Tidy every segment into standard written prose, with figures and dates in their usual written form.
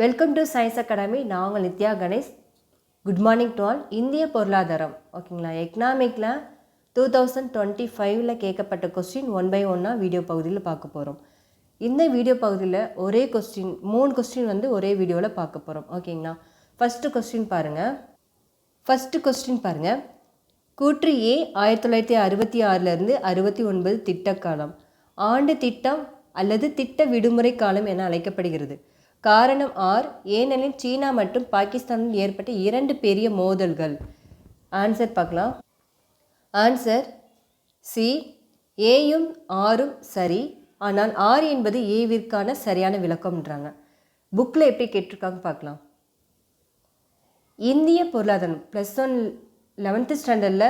Welcome to science academy. நான் உங்கள் Nithya Ganesh. Good morning to all. இந்திய பொருளாதாரம் ஓகேங்களா, எக்கனாமிக்கில் 2025 கேட்கப்பட்ட கொஸ்டின் 1 by 1 வீடியோ பகுதியில் பார்க்க போகிறோம். இந்த வீடியோ பகுதியில் ஒரே கொஸ்டின் 3 கொஸ்டின் ஒரே வீடியோவில் பார்க்க போகிறோம் ஓகேங்களா. ஃபஸ்ட்டு கொஸ்டின் பாருங்கள். கூற்று ஏ 1966 69 திட்டக்காலம், ஆண்டு திட்டம் அல்லது திட்ட விடுமுறை காலம் என அழைக்கப்படுகிறது. காரணம் ஆர், ஏனெனில் சீனா மற்றும் பாகிஸ்தானில் ஏற்பட்ட 2 பெரிய மோதல்கள். ஆன்சர் பார்க்கலாம். ஆன்சர் சி, ஏயும் ஆரும் சரி, ஆனால் ஆர் என்பது ஏவிற்கான சரியான விளக்கம்ன்றாங்க. புக்கில் எப்படி கேட்டிருக்காங்க பார்க்கலாம். இந்திய பொருளாதாரம் +1 11th ஸ்டாண்டர்டில்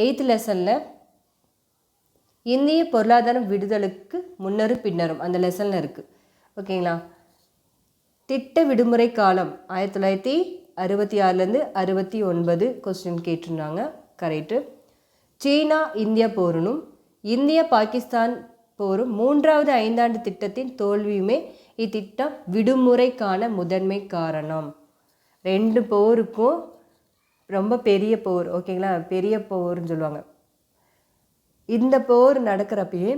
8th லெசனில் இந்திய பொருளாதாரம் விடுதலுக்கு முன்னரும் பின்னரும் அந்த லெசனில் இருக்குது ஓகேங்களா. திட்ட விடுமுறை காலம் 1966 69 கொஸ்டின் கேட்டிருந்தாங்க. கரெக்டு. சீனா இந்தியா போருனும் இந்தியா பாகிஸ்தான் போரும் 3வது ஐந்தாண்டு திட்டத்தின் தோல்வியுமே இத்திட்டம் விடுமுறைக்கான முதன்மை காரணம். 2 போருக்கும் ரொம்ப பெரிய போர் ஓகேங்களா, பெரிய போர்னு சொல்லுவாங்க. இந்த போர் நடக்கிறப்பயே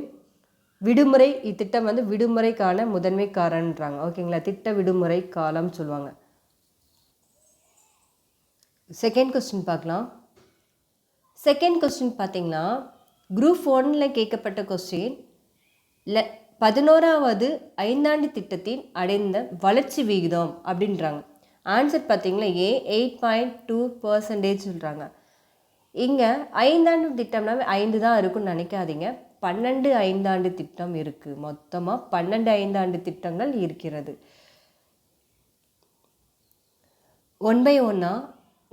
விடுமுறை இத்திட்டம் விடுமுறைக்கான முதன்மை காரணன்றாங்க ஓகேங்களா. திட்ட விடுமுறை காலம் சொல்லுவாங்க. செகண்ட் கொஸ்டின் பார்க்கலாம். செகண்ட் கொஸ்டின் பார்த்தீங்கன்னா குரூப் 1 கேட்கப்பட்ட கொஸ்டின் 11வது ஐந்தாண்டு திட்டத்தின் அடைந்த வளர்ச்சி விகிதம் அப்படின்றாங்க. ஆன்சர் பார்த்தீங்களா ஏ 8.2% சொல்கிறாங்க. இங்கே ஐந்தாண்டு திட்டம்னாவே 5 தான் இருக்குன்னு நினைக்காதீங்க. 12 ஐந்தாண்டு திட்டம் இருக்குது. மொத்தமாக 12 ஐந்தாண்டு திட்டங்கள் இருக்கிறது. 1 by 1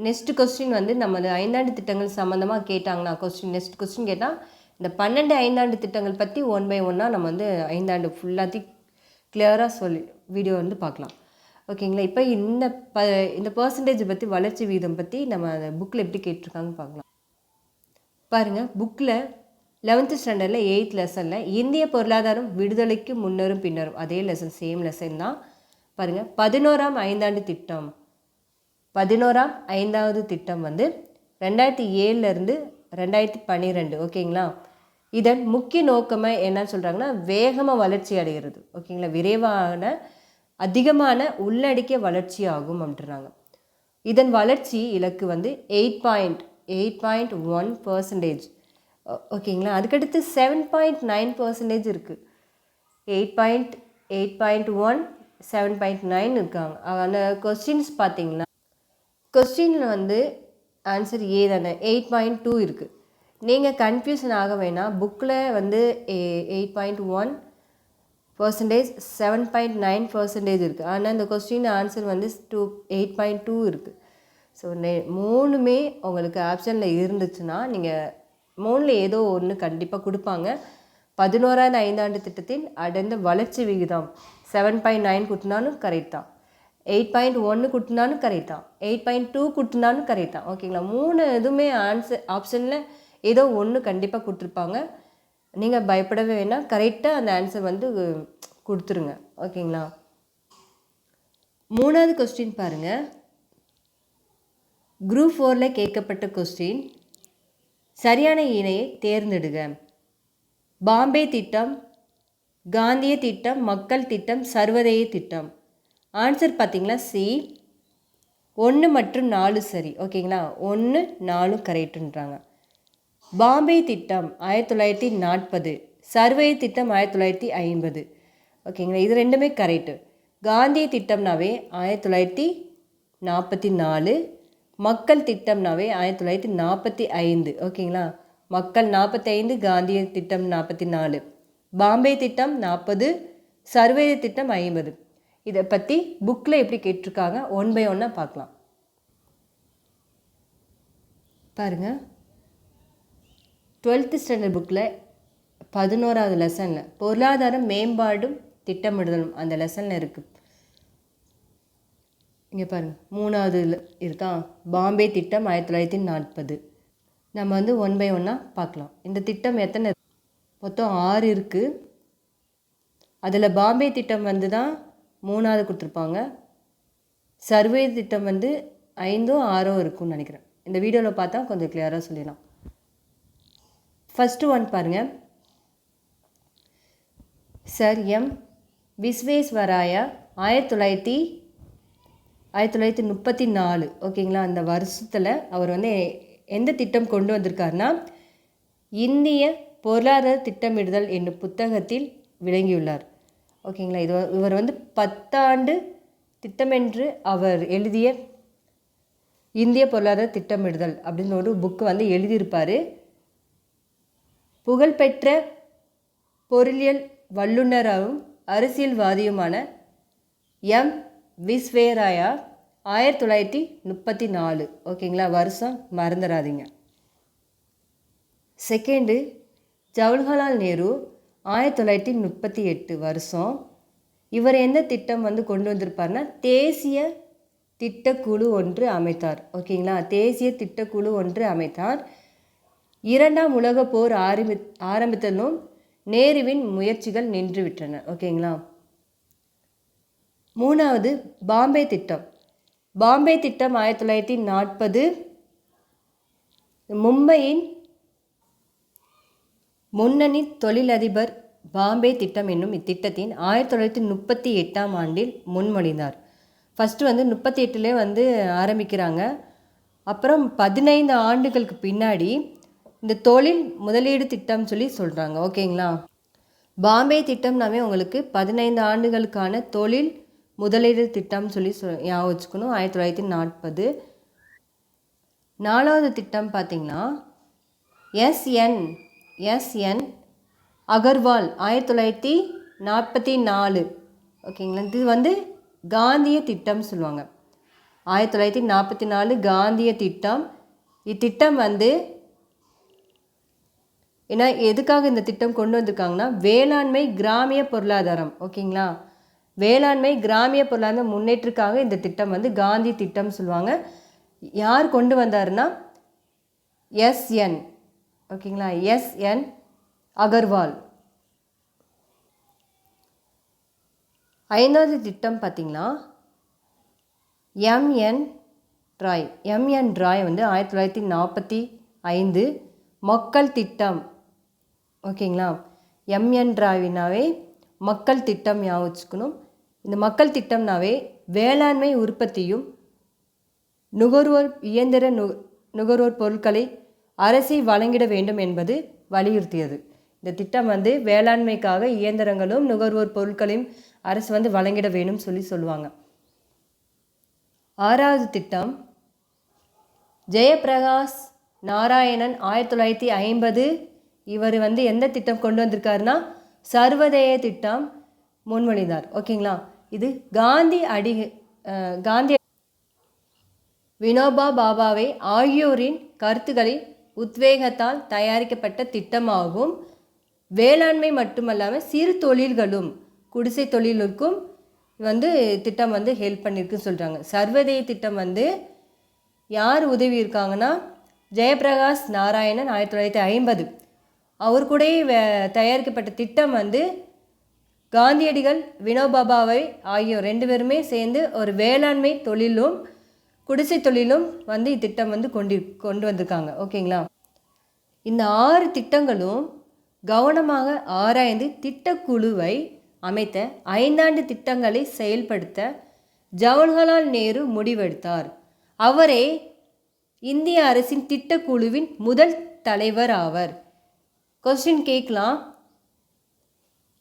நெக்ஸ்ட் கொஸ்டின் நம்ம ஐந்தாண்டு திட்டங்கள் சம்மந்தமாக கேட்டாங்கன்னா நெக்ஸ்ட் கொஸ்டின் கேட்டால் இந்த 12 ஐந்தாண்டு திட்டங்கள் பற்றி 1 by 1 நம்ம ஐந்தாண்டு ஃபுல்லாத்தையும் கிளியராக சொல்லி வீடியோ பார்க்கலாம் ஓகேங்களா. இப்போ இந்த பர்சன்டேஜ் பற்றி வளர்ச்சி வீதம் பற்றி நம்ம புக்கில் எப்படி கேட்டிருக்காங்கன்னு பார்க்கலாம். பாருங்கள், புக்கில் 11th ஸ்டாண்டர்டில் 8th லெசனில் இந்திய பொருளாதாரம் விடுதலைக்கு முன்னரும் பின்னரும் அதே லெசன், சேம் லெசன் தான். பாருங்கள், 11ஆம் ஐந்தாண்டு திட்டம் 11ஆம் ஐந்தாவது திட்டம் 2007 2012 ஓகேங்களா. இதன் முக்கிய நோக்கமாக என்னன்னு சொல்கிறாங்கன்னா வேகமாக வளர்ச்சி அடைகிறது ஓகேங்களா, விரைவான அதிகமான உள்ளடக்கிய வளர்ச்சி ஆகும் அப்படின்றாங்க. இதன் வளர்ச்சி இலக்கு 8.1% ஓகேங்களா. அதுக்கடுத்து 7.9% இருக்குது. 8.1 7.9 இருக்காங்க. அந்த கொஸ்டின்ஸ் பார்த்தீங்கன்னா கொஸ்டினில் ஆன்சர் ஏ தானே, 8.2 இருக்குது. நீங்கள் கன்ஃபியூஷன் ஆக வேணாம். புக்கில் 8.1% 7.9% இருக்குது. ஆனால் இந்த கொஸ்டின் ஆன்சர் 8.2 இருக்குது. ஸோ 3மே உங்களுக்கு ஆப்ஷனில் இருந்துச்சுன்னா நீங்கள் 3ல் ஏதோ ஒன்று கண்டிப்பாக கொடுப்பாங்க. 11வது ஐந்தாண்டு திட்டத்தின் அடைந்த வளர்ச்சி விகிதம் 7.9 கொடுத்தினாலும் கரெக்ட் தான், 8.1 கொடுத்தினாலும் கரெக்ட் தான், 8.2 கொடுத்தினாலும் கரெக்ட் தான் ஓகேங்களா. 3 எதுவுமே ஆன்சர் ஆப்ஷனில் ஏதோ ஒன்று கண்டிப்பாக கொடுத்துருப்பாங்க. நீங்கள் பயப்படவே வேணாம், கரெக்டாக அந்த ஆன்சர் கொடுத்துருங்க ஓகேங்களா. 3வது கொஸ்டின் பாருங்கள். குரூப் 4 கேட்கப்பட்ட கொஸ்டின் சரியான இணையை தேர்ந்தெடுக. பாம்பே திட்டம், காந்திய திட்டம், மக்கள் திட்டம், சர்வதேய திட்டம். ஆன்சர் பார்த்தீங்களா சி, 1 மற்றும் 4 சரி ஓகேங்களா. 1 4 கரெக்டுன்றாங்க. பாம்பே திட்டம் 1940, சர்வதேய திட்டம் 1950 ஓகேங்களா. இது ரெண்டுமே கரெக்டு. காந்திய திட்டம்னாவே 1944, மக்கள் திட்டம்னாவே 1945 ஓகேங்களா. மக்கள் 45, காந்திய திட்டம் 44, பாம்பே திட்டம் 40, சர்வதேய திட்டம் 50. இதை பற்றி புக்கில் எப்படி கேட்டிருக்காங்க 1 by 1 பார்க்கலாம். பாருங்கள், 12th ஸ்டாண்டர்ட் புக்கில் 11வது லெசனில் பொருளாதாரம் மேம்பாடும் திட்டமிடுதலும் அந்த லெசனில் இருக்குது. இங்கே பாருங்கள், 3வது இருக்கா, பாம்பே திட்டம் 1940. நம்ம 1 by 1 பார்க்கலாம். இந்த திட்டம் எத்தனை மொத்தம் 6 இருக்குது. அதில் பாம்பே திட்டம் தான் 3வது கொடுத்துருப்பாங்க. சர்வே திட்டம் வந்து 5 6 இருக்கும்னு நினைக்கிறேன். இந்த வீடியோவில் பார்த்தா கொஞ்சம் கிளியராக சொல்லிடலாம். ஃபஸ்ட்டு ஒன் பாருங்கள். சர் எம் விஸ்வேஸ்வராயா 1934 ஓகேங்களா. அந்த வருஷத்தில் அவர் வந்து எந்த திட்டம் கொண்டு வந்திருக்காருன்னா இந்திய பொருளாதார திட்டமிடுதல் என்னும் புத்தகத்தில் விளங்கியுள்ளார். ஓகேங்களா. இவர் வந்து 10 ஆண்டு திட்டமென்று அவர் எழுதிய இந்திய பொருளாதார திட்டமிடுதல் அப்படின்னு ஒரு புக்கு வந்து எழுதியிருப்பார். புகழ்பெற்ற பொருளியல் வல்லுநராகவும் அரசியல்வாதியுமான எம் விஸ்வேராயா 1934 ஓகேங்களா. வருஷம் மறந்துடாதீங்க. செகண்டு ஜவஹர்லால் நேரு 1938 வருஷம். இவர் எந்த திட்டம் வந்து கொண்டு வந்திருப்பார்னா தேசிய திட்டக்குழு ஒன்று அமைத்தார். ஓகேங்களா. தேசிய திட்டக்குழு ஒன்று அமைத்தார். 2ஆம் உலகப் போர் ஆரம்பித்ததும் நேருவின் முயற்சிகள் நின்றுவிட்டன. ஓகேங்களா. 3வது பாம்பே திட்டம். பாம்பே திட்டம் 1940 மும்பையின் முன்னணி தொழிலதிபர் பாம்பே திட்டம் என்னும் இத்திட்டத்தின் 1938ஆம் ஆண்டில் முன்மொழிந்தார். ஃபஸ்ட்டு வந்து 38லே வந்து ஆரம்பிக்கிறாங்க. அப்புறம் 15 ஆண்டுகளுக்கு பின்னாடி இந்த தொழில் முதலீடு திட்டம் சொல்லி சொல்கிறாங்க. ஓகேங்களா. பாம்பே திட்டம்னாவே உங்களுக்கு 15 ஆண்டுகளுக்கான தொழில் முதலீடு திட்டம் சொல்லி ஞாபகம் வச்சுக்கணும். 1940. 4வது திட்டம் பார்த்திங்கன்னா எஸ்என் அகர்வால் 1944 ஓகேங்களா. இது வந்து காந்திய திட்டம் சொல்லுவாங்க. 1944 காந்திய திட்டம். இத்திட்டம் வந்து ஏன்னா எதுக்காக இந்த திட்டம் கொண்டு வந்திருக்காங்கன்னா வேளாண்மை கிராமிய பொருளாதாரம். ஓகேங்களா. வேளாண்மை கிராமிய பொருளாதார முன்னேற்றுக்காக இந்த திட்டம் வந்து காந்தி திட்டம் சொல்லுவாங்க. யார் கொண்டு வந்தாருன்னா எஸ்என் ஓகேங்களா. எஸ்என் அகர்வால். 5வது திட்டம் பார்த்திங்கன்னா எம்என் ராய் வந்து 1945 மக்கள் திட்டம். ஓகேங்களா. எம்என் ராய்னாவே மக்கள் திட்டம் ஞாபகம் வச்சுக்கணும். இந்த மக்கள் திட்டம்னாவே வேளாண்மை உற்பத்தியும் நுகர்வோர் இயந்திர நுகர்வோர் பொருட்களை அரசை வழங்கிட வேண்டும் என்பது வலியுறுத்தியது. இந்த திட்டம் வந்து வேளாண்மைக்காக இயந்திரங்களும் நுகர்வோர் பொருட்களையும் அரசு வந்து வழங்கிட வேணும்னு சொல்லுவாங்க. 6வது திட்டம் ஜெயபிரகாஷ் நாராயணன் 1950 இவர் வந்து எந்த திட்டம் கொண்டு வந்திருக்காருன்னா சர்வதேய திட்டம் முன்மொழிந்தார். ஓகேங்களா. இது காந்தி வினோபா பாபாவை ஆகியோரின் கருத்துக்களின் உத்வேகத்தால் தயாரிக்கப்பட்ட திட்டமாகும். வேளாண்மை மட்டுமல்லாமல் சிறு தொழில்களும் குடிசை தொழிலுக்கும் வந்து திட்டம் வந்து ஹெல்ப் பண்ணியிருக்குன்னு சொல்கிறாங்க. சர்வதேய திட்டம் வந்து யார் உதவி இருக்காங்கன்னா ஜெயபிரகாஷ் நாராயணன் 1950 அவர் கூட தயாரிக்கப்பட்ட திட்டம் வந்து காந்தியடிகள் வினோபாபாவை ஆகியோர் 2 பேருமே சேர்ந்து ஒரு வேளாண்மை தொழிலும் குடிசை தொழிலும் வந்து இத்திட்டம் வந்து கொண்டு வந்திருக்காங்க. ஓகேங்களா. இந்த 6 திட்டங்களும் கவனமாக ஆராய்ந்து திட்டக்குழுவை அமைத்த 5 ஆண்டு திட்டங்களை செயல்படுத்த ஜவஹர்லால் நேரு முடிவெடுத்தார். அவரே இந்திய அரசின் திட்டக்குழுவின் முதல் தலைவர் ஆவர். கொஸ்டின் கேட்கலாம்.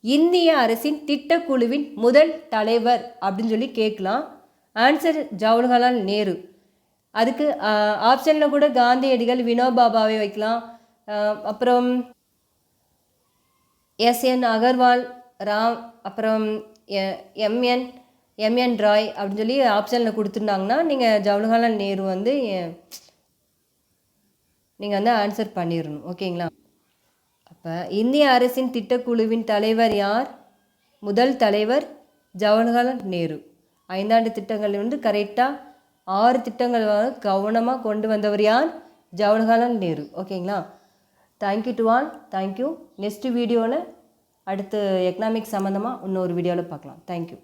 இந்திய அரசின் திட்டக்குழுவின் முதல் தலைவர் அப்படின்னு சொல்லி கேட்கலாம். ஆன்சர் ஜவஹர்லால் நேரு. அதுக்கு ஆப்ஷனில் கூட காந்தியடிகள் வினோபாபாவை வைக்கலாம். அப்புறம் எஸ்என் அகர்வால் அப்புறம் எம்என் ராய் அப்படின்னு சொல்லி ஆப்ஷனில் கொடுத்துருந்தாங்கன்னா நீங்கள் ஜவஹர்லால் நேரு வந்து நீங்கள் வந்து ஆன்சர் பண்ணிடணும். ஓகேங்களா. அப்போ இந்திய அரசின் திட்டக்குழுவின் தலைவர் யார்? முதல் தலைவர் ஜவஹர்லால் நேரு. 5 ஆண்டு திட்டங்கள் வந்து கரெக்டாக 6 திட்டங்கள் கவனமாக கொண்டு வந்தவர் யார்? ஜவஹர்லால் நேரு. ஓகேங்களா. Thank you to all. Thank you. Next வீடியோவில் அடுத்து எக்கனாமிக்ஸ் சம்மந்தமாக இன்னொரு வீடியோவில் பார்க்கலாம். தேங்க்யூ.